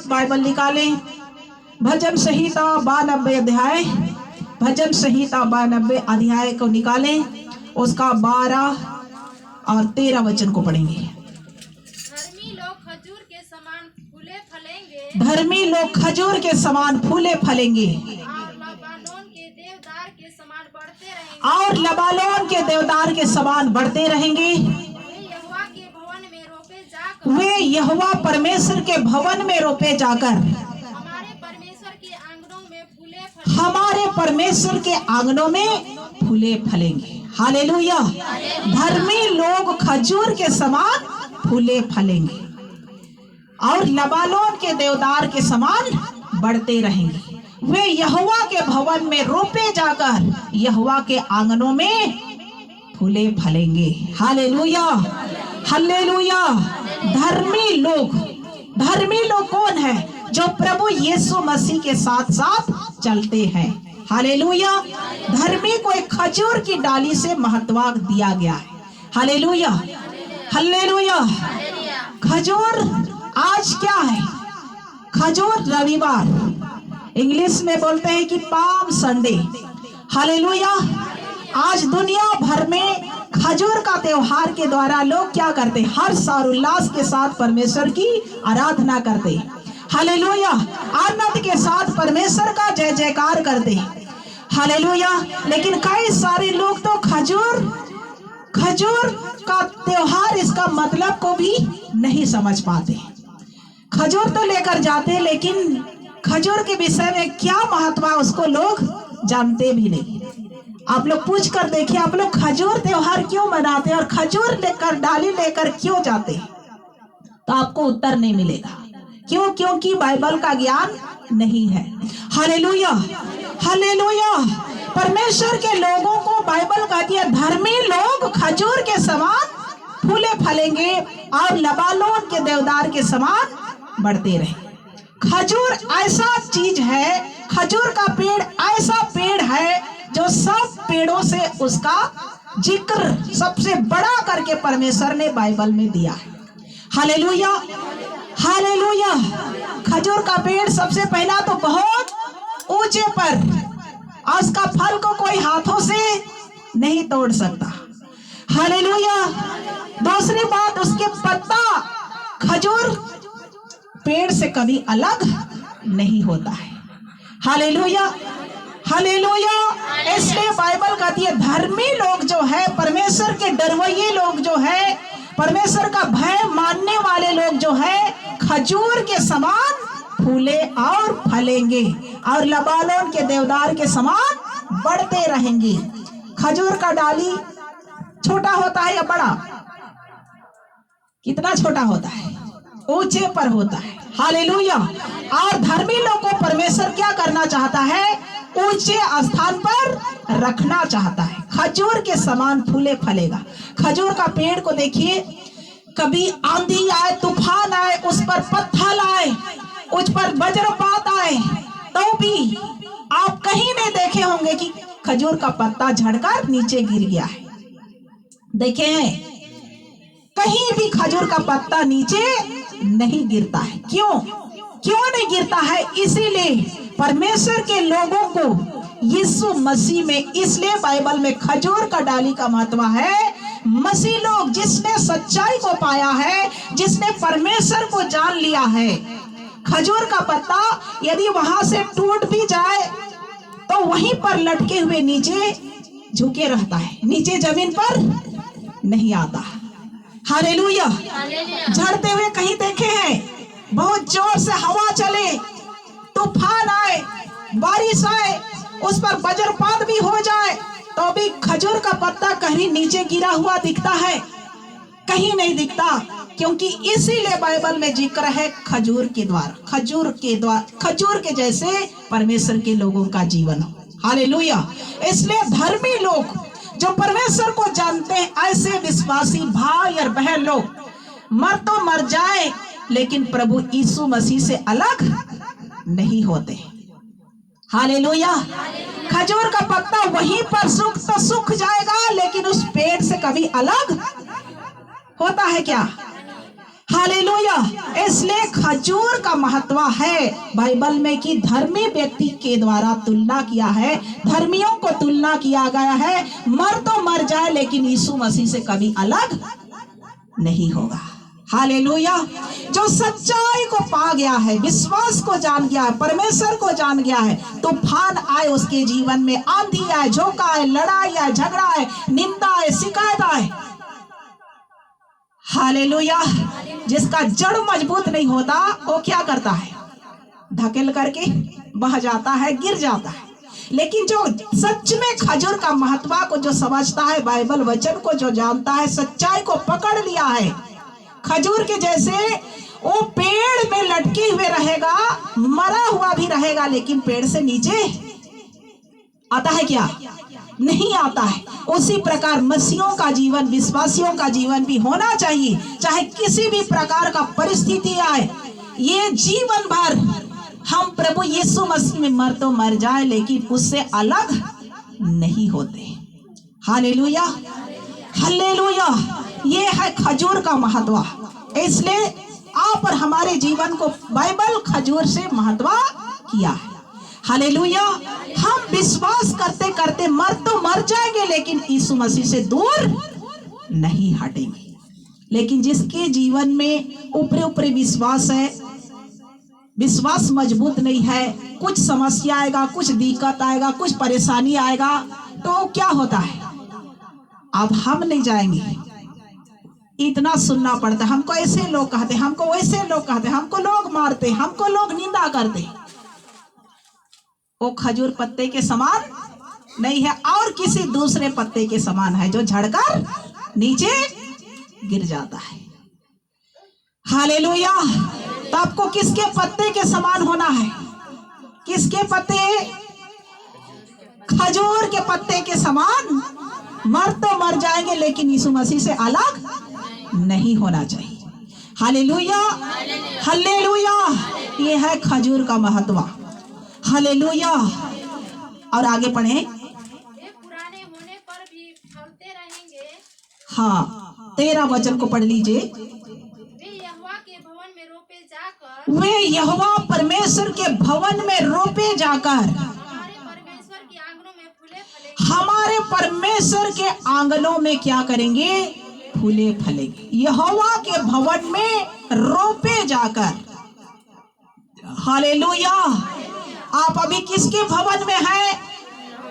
Bible निकालें। भजन संहिता 92 अध्याय, भजन संहिता 92 अध्याय को निकालें, उसका 12 और 13 वचन को पढ़ेंगे। धर्मी लोग खजूर के समान फूले फलेंगे, धर्मी लोग खजूर के समान फूले फलेंगे और लबानोन के देवदार के समान बढ़ते रहेंगे। और लबानोन के देवदार के समान बढ़ते रहेंगे। वे यहोवा वे यहोवा परमेश्वर के भवन में रोपे जाकर के भवन में रोपे जाकर हमारे परमेश्वर के आंगनों में फूले फलेंगे। हमारे परमेश्वर के आंगनों में फूले फलेंगे। हालेलुया। धर्मी लोग खजूर के समान फूले फलेंगे और लबानोन के देवदार के समान बढ़ते रहेंगे। वे यहोवा के भवन में रोपे जाकर यहोवा के आंगनों में फूले फलेंगे। Hallelujah, hallelujah. धर्मी लोग कौन है? जो प्रभु यीशु मसीह के साथ साथ चलते हैं। हालेलुया। धर्मी को एक खजूर की डाली से महत्व दिया गया है। Hallelujah, hallelujah. खजूर आज क्या है? खजूर रविवार, इंग्लिश में बोलते हैं कि पाम संडे। हालेलुया। आज दुनिया भर में खजूर का त्योहार के द्वारा लोग क्या करते? हर्ष और उल्लास के साथ परमेश्वर की आराधना करते। हालेलुया। आनंद के साथ परमेश्वर का जय जयकार करते। हालेलुया। लेकिन कई सारे लोग तो खजूर का त्योहार, इसका मतलब को भी नहीं समझ पाते। खजूर तो लेकर जाते, लेकिन खजूर के विषय में क्या महत्व है उसको लोग जानते भी नहीं। आप लोग पूछ कर देखिए, आप लोग खजूर त्योहार क्यों मनाते हैं और खजूर लेकर डाली लेकर क्यों जाते हैं? तो आपको उत्तर नहीं मिलेगा। क्यों? क्योंकि बाइबल का ज्ञान नहीं है। Hallelujah, hallelujah. परमेश्वर के लोगों को बाइबल कहती है धर्मी लोग खजूर के समान फूले फलेंगे और लबानोन के देवदार के समान बढ़ते रहे। खजूर ऐसा चीज है, खजूर का पेड़ ऐसा पेड़ है जो सब पेड़ों से उसका जिक्र सबसे बड़ा करके परमेश्वर ने बाइबल में दिया है। Hallelujah, hallelujah. खजूर का पेड़ सबसे पहला तो बहुत ऊंचे पर, और उसका फल को कोई हाथों से नहीं तोड़ सकता। हालेलुया। दूसरी बात, उसके पत्ता खजूर पेड़ से कभी अलग नहीं होता है। Hallelujah, hallelujah. इसलिए बाइबल कहती है धर्मी लोग जो है, परमेश्वर के डरवैये लोग जो है, परमेश्वर का भय मानने वाले लोग जो है, खजूर के समान फूले और फलेंगे और लबानोन के देवदार के समान बढ़ते रहेंगे। खजूर का डाली छोटा होता है या बड़ा? कितना छोटा होता है? ऊंचे पर होता है। हालेलुया। और धर्मी लोग को परमेश्वर क्या करना चाहता है? ऊंचे स्थान पर रखना चाहता है। खजूर के समान फूले फलेगा। खजूर का पेड़ को देखिए, कभी आंधी आए, तूफान आए, उस पर पत्थर आए, उस पर वज्रपात आए, तो भी आप कहीं नहीं देखे होंगे कि खजूर का पत्ता झड़कर नीचे गिर गया है। देखे हैं? कहीं भी खजूर का पत्ता नीचे नहीं गिरता है। क्यों? क्यों नहीं गिरता है? इसीलिए परमेश्वर के लोगों को यीशु मसीह में, इसलिए बाइबल में खजूर का डाली का महत्व है। मसीह लोग जिसने सच्चाई को पाया है, जिसने परमेश्वर को जान लिया है, खजूर का पत्ता यदि वहां से टूट भी जाए तो वहीं पर लटके हुए नीचे झुके रहता है, नीचे जमीन पर नहीं आता। हालेलुया। झड़ते हुए कहीं देखे हैं? बहुत जोर से हवा चले, तूफान आए, बारिश आए, उस पर वज्रपात भी हो जाए, तो भी खजूर का पत्ता कहीं नीचे गिरा हुआ दिखता है? कहीं नहीं दिखता। क्योंकि इसीलिए बाइबल में जिक्र है खजूर के द्वारा, खजूर के जैसे परमेश्वर के लोगों का जीवन हो। हालेलुया। इसलिए धर्मी लोग जो परमेश्वर को जानते हैं, ऐसे विश्वासी भाई और बहन लोग मर तो मर जाए, लेकिन प्रभु यीशु मसीह से अलग नहीं होते। हालेलुया। खजूर का पत्ता वहीं पर सूख जाएगा, लेकिन उस पेड़ से कभी अलग होता है क्या? हालेलुया। इसलिए खजूर का महत्व है बाइबल में कि धर्मी व्यक्ति के द्वारा तुलना किया है, धर्मियों को तुलना किया गया है। मर तो मर जाए लेकिन यीशु मसीह से कभी अलग नहीं होगा। हालेलुया। जो सच्चाई को पा गया है, विश्वास को जान गया है, परमेश्वर को जान गया है, तूफान आए उसके जीवन में, आंधी आए, झोंका आए, लड़ाई आए, झगड़ा आए, निंदा आए, शिकायत आए, हालेलुया, जिसका जड़ मजबूत नहीं होता वो क्या करता है? धकेल करके बह जाता है, गिर जाता है। लेकिन जो सच में खजूर का महत्व को जो समझता है, बाइबल वचन को जो जानता है, सच्चाई को पकड़ लिया है, खजूर के जैसे वो पेड़ में लटके हुए रहेगा, मरा हुआ भी रहेगा, लेकिन पेड़ से नीचे आता है क्या? नहीं आता है। उसी प्रकार मसीहों का जीवन, विश्वासियों का जीवन भी होना चाहिए। चाहे किसी भी प्रकार का परिस्थिति आए, ये जीवन भर हम प्रभु यीशु मसीह में मर तो मर जाए लेकिन उससे अलग नहीं होते। Hallelujah, hallelujah. ये है खजूर का महत्व। इसलिए आप और हमारे जीवन को बाइबल खजूर से महत्व किया है। हालेलुया। हम विश्वास करते करते मर तो मर जाएंगे लेकिन यीशु मसीह से दूर नहीं हटेंगे। लेकिन जिसके जीवन में ऊपरी ऊपरी विश्वास है, विश्वास मजबूत नहीं है, कुछ समस्या आएगा, कुछ दिक्कत आएगा, कुछ परेशानी आएगा, तो क्या होता है? अब हम नहीं जाएंगे, इतना सुनना पड़ता है। हमको ऐसे लोग कहते, हमको वैसे लोग कहते, हमको लोग मारते, हमको लोग निंदा करते। वो खजूर पत्ते के समान नहीं है और किसी दूसरे पत्ते के समान है जो झड़कर नीचे गिर जाता है। हालेलुया। तो आपको किसके पत्ते के समान होना है? किसके पत्ते? खजूर के पत्ते के समान। मर तो मर जाएंगे लेकिन यीशु मसीह से अलग नहीं होना चाहिए। Hallelujah, hallelujah. ये है खजूर का महत्व। हालेलुया। और आगे पढ़े। वे पुराने होने पर भी फलते रहेंगे। हाँ, 13 वचन को पढ़ लीजिए। वे यहोवा के भवन में रोपे जाकर, वे यहोवा परमेश्वर के भवन में रोपे जाकर हमारे परमेश्वर के आंगनों में फूले फलेंगे। हमारे परमेश्वर के आंगनों में क्या करेंगे? फूले फलेंगे। यहोवा के भवन में रोपे जाकर। हालेलुया। आप अभी किसके भवन में हैं?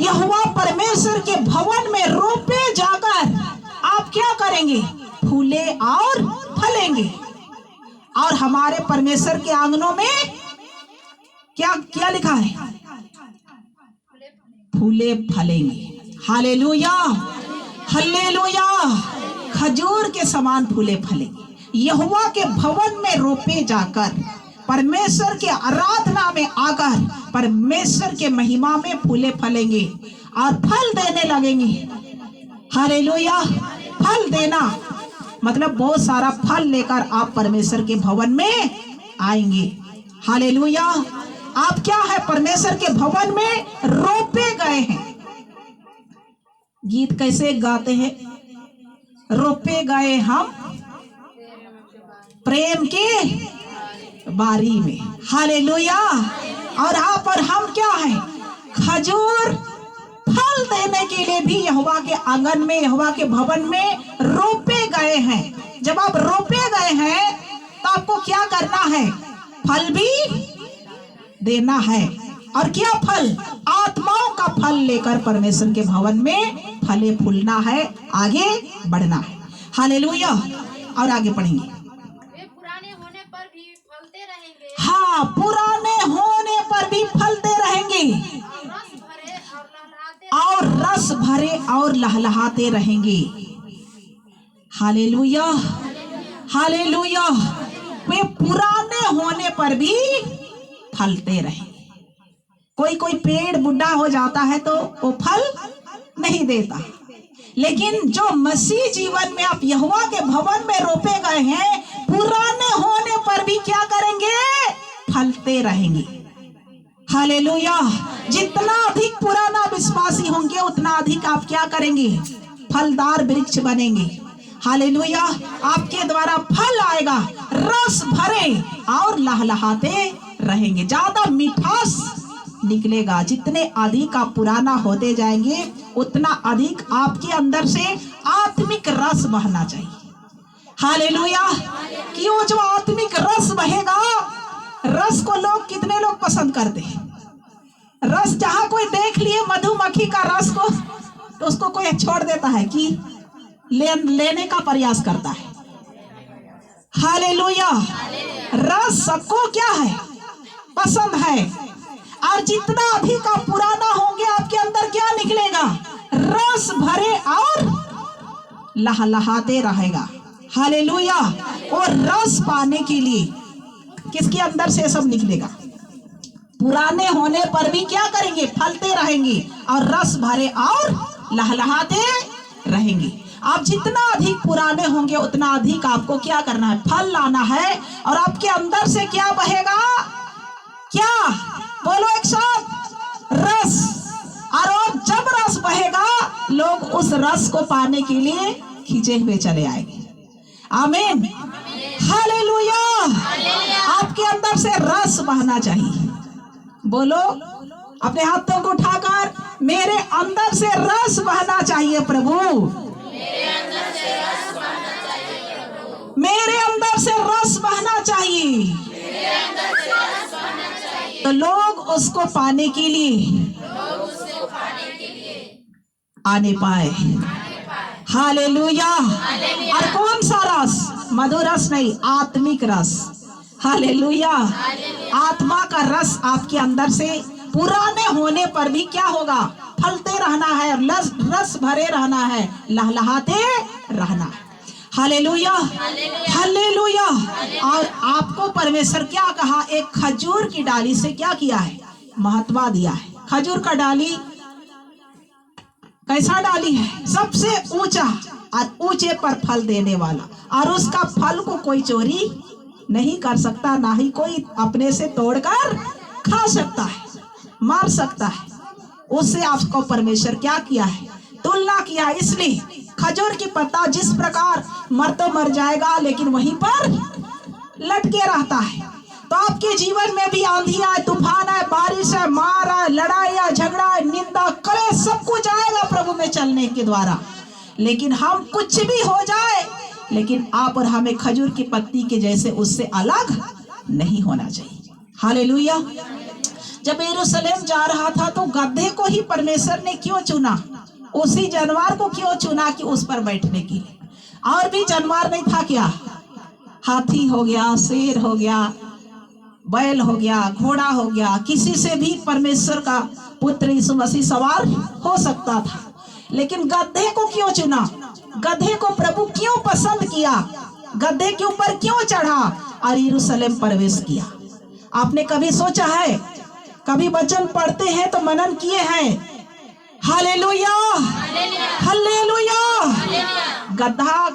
यहोवा परमेश्वर के भवन में रोपे जाकर आप क्या करेंगे? फूले और फलेंगे। और हमारे परमेश्वर के आंगनों में क्या क्या लिखा है? फूले फलेंगे। Hallelujah, hallelujah. खजूर के समान फूले फलेंगे। यहोवा के भवन में रोपे जाकर, परमेश्वर के आराधना में आकर, परमेश्वर के महिमा में फूले फलेंगे और फल देने लगेंगे। हालेलुया। फल देना मतलब बहुत सारा फल लेकर आप परमेश्वर के भवन में आएंगे। हालेलुया। आप क्या है? परमेश्वर के भवन में रोपे गए हैं। गीत कैसे गाते हैं? रोपे गए हम प्रेम के बारी में। हालेलुया। और आप और हम क्या है? खजूर फल देने के लिए भी यहोवा के आंगन में, यहोवा के भवन में रोपे गए हैं। जब आप रोपे गए हैं तो आपको क्या करना है? फल भी देना है। और क्या फल? आत्माओं का फल लेकर परमेश्वर के भवन में फले फूलना है, आगे बढ़ना है। हालेलुया। और आगे पढ़ेंगे। वे पुराने होने पर भी फलते रहेंगे। हाँ, पुराने होने पर भी फलते रहेंगे और रस भरे और लहलहाते रहेंगे। Hallelujah, hallelujah. वे पुराने होने पर भी फलते रहेंगे। कोई कोई पेड़ बुढ़ा हो जाता है तो वो फल नहीं देता, लेकिन जो मसीह जीवन में आप यहोवा के भवन में रोपे गए हैं, पुराने होने पर भी क्या करेंगे? फलते रहेंगे। हालेलुया। जितना अधिक पुराना विश्वासी होंगे उतना अधिक आप क्या करेंगे? फलदार वृक्ष बनेंगे। हालेलुया। आपके द्वारा फल आएगा, रस भरे और लहलहाते रहेंगे। ज्यादा मिठास निकलेगा। जितने अधिक आप पुराना होते जाएंगे उतना अधिक आपके अंदर से आत्मिक रस बहना चाहिए। हालेलुया। क्यों? जो आत्मिक रस बहेगा, रस को लोग कितने लोग पसंद करते हैं? रस जहां कोई देख लिए मधुमक्खी का रस को, तो उसको कोई छोड़ देता है कि लेने का प्रयास करता है। हालेलुया। रस सबको क्या है? पसंद है। और जितना अधिक आप पुराना होंगे आपके अंदर क्या निकलेगा? रस भरे और लहलहाते रहेगा। हालेलुया। और रस पाने के लिए किसके अंदर से सब निकलेगा? पुराने होने पर भी क्या करेंगे? फलते रहेंगे और रस भरे और लहलहाते रहेंगे। आप जितना अधिक पुराने होंगे उतना अधिक आपको क्या करना है? फल लाना है। और आपके अंदर से क्या बहेगा? क्या? बोलो एक साथ, रस। और जब रस बहेगा लोग उस रस को पाने के लिए खींचे हुए चले आएंगे। आमीन। हालेलुया। आपके अंदर से रस बहना चाहिए। बोलो अपने हाथों को उठाकर, मेरे अंदर से रस बहना चाहिए प्रभु। मेरे अंदर से रस बहना चाहिए। तो लोग उसको पाने के लिए आने पाए। हालेलुया। और कौन सा रस? मधुर रस नहीं, आत्मिक रस। हालेलुया। आत्मा का रस आपके अंदर से पुराने होने पर भी क्या होगा? फलते रहना है, रस भरे रहना है, लहलहाते रहना है। हालेलुया। हालेलुया। और आपको परमेश्वर क्या कहा? एक खजूर की डाली से क्या किया है? महत्व दिया है। खजूर का डाली कैसा डाली है? सबसे ऊंचा और ऊंचे पर फल देने वाला, और उसका फल को कोई चोरी नहीं कर सकता, ना ही कोई अपने से तोड़कर खा सकता है, मार सकता है। उससे आपको परमेश्वर क्या किया है? तुलना किया। इसलिए खजूर की पत्ता जिस प्रकार मर तो मर जाएगा लेकिन वहीं पर लटके रहता है, तो आपके जीवन में भी आंधी आए, तूफान आए, बारिश है, मार आए, लड़ाई आए, झगड़ा आए, निंदा करे, सब कुछ आएगा प्रभु में चलने के द्वारा। लेकिन हम कुछ भी हो जाए, लेकिन आप और हमें खजूर की पत्ती के जैसे उससे अलग नहीं होना चाहिए। हालेलुया। जब यरूशलेम जा रहा था तो गधे को ही परमेश्वर ने क्यों चुना? उसी जानवर को क्यों चुना कि उस पर बैठने के लिए? और भी जानवर नहीं था क्या? हाथी हो गया, शेर हो गया, बैल हो गया, घोड़ा हो गया, किसी से भी परमेश्वर का पुत्र यीशु मसीह सवार हो सकता था। लेकिन गधे को क्यों चुना? गधे को प्रभु क्यों पसंद किया? गधे के ऊपर क्यों चढ़ा और यरूशलेम प्रवेश किया? आपने कभी सोचा है? कभी वचन पढ़ते हैं तो मनन किए हैं? हालेलुया। हालेलुया। गधा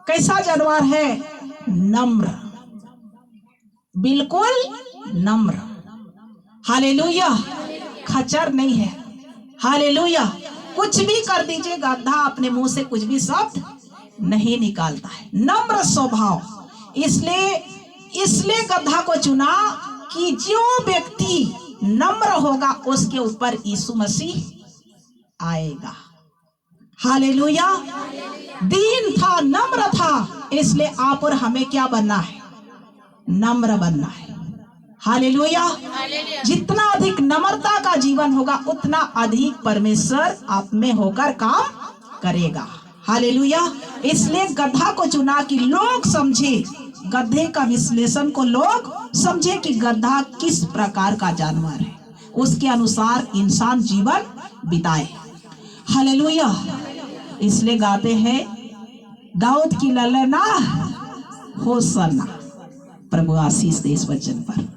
कैसा जानवर है? नम्र, बिल्कुल नम्र। हालेलुया। खच्चर नहीं है। हालेलुया। कुछ भी कर दीजिए, गधा अपने मुंह से कुछ भी शब्द नहीं निकालता है। नम्र स्वभाव। इसलिए गधा को चुना कि जो व्यक्ति नम्र होगा उसके ऊपर यीशु मसीह आएगा। हालेलुया। दीन था, नम्र था, इसलिए आप और हमें क्या बनना है? नम्र बनना है। हालेलुया। जितना अधिक नम्रता का जीवन होगा उतना अधिक परमेश्वर आप में होकर काम करेगा। हालेलुया। इसलिए गधा को चुना कि लोग समझे, गधे का विश्लेषण को लोग समझे कि गधा किस प्रकार का जानवर है, उसके अनुसार इंसान जीवन बिताए। हालेलुया। इसलिए गाते हैं, दाऊद की ललना होसन्ना। प्रभु आशीष दे इस वचन पर।